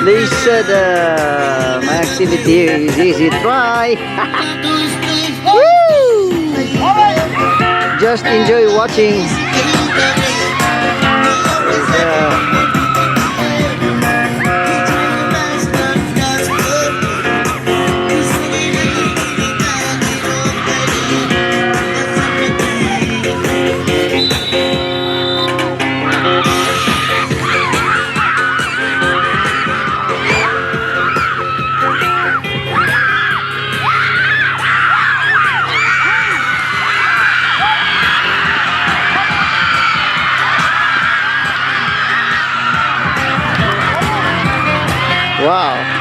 They said my activity here is easy. Try. Woo! Just enjoy watching. Wow.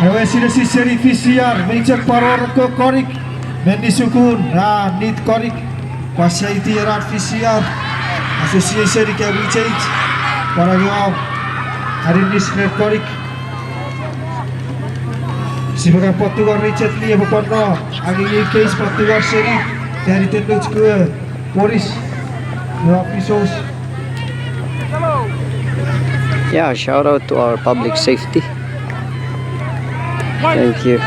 Ewe si seri PCR mencek paror ke korik mendi sukun nit korik pasiaiti rat PCR association ke mencek para yo hari ni snet korik si baga Portugal Richard ni bekono agi case Portugal seri dari tenduk ke polis no episodes. Yeah, shout out to our public safety. Thank you.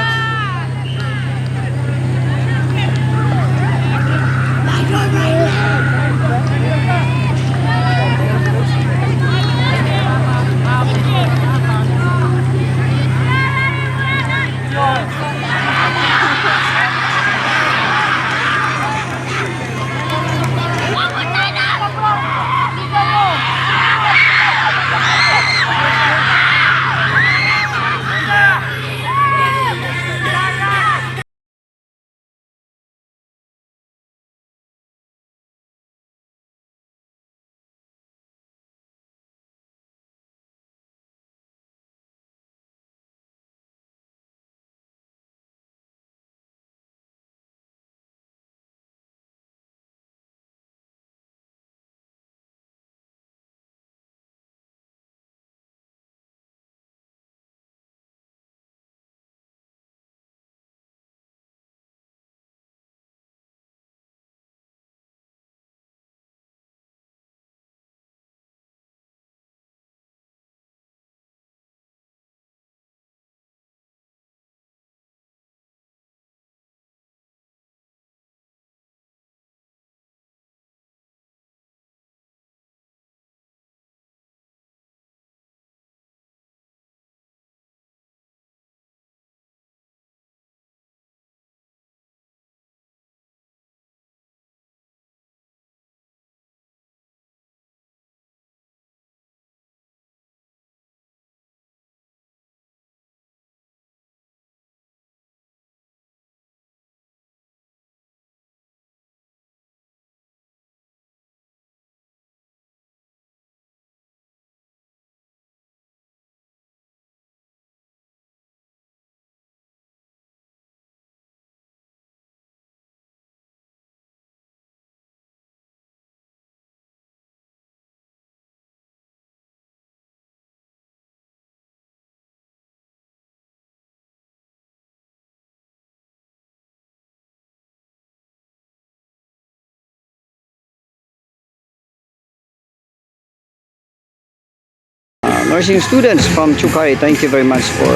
nursing students from Chuuk. Thank you very much for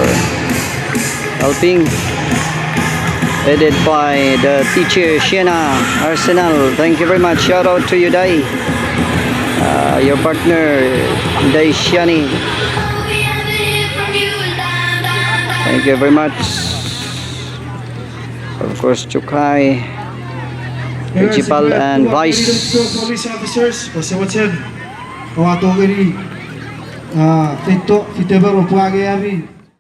helping. Headed by the teacher Sienna Arsenal. Thank you very much. Shout out to you, Dai. Your partner, Dai Shiani. Thank you very much. Of course, Chuuk Principal and Vice. Police officers, pasawatsin. Kawato ini. Tito, kita baru pagi hari.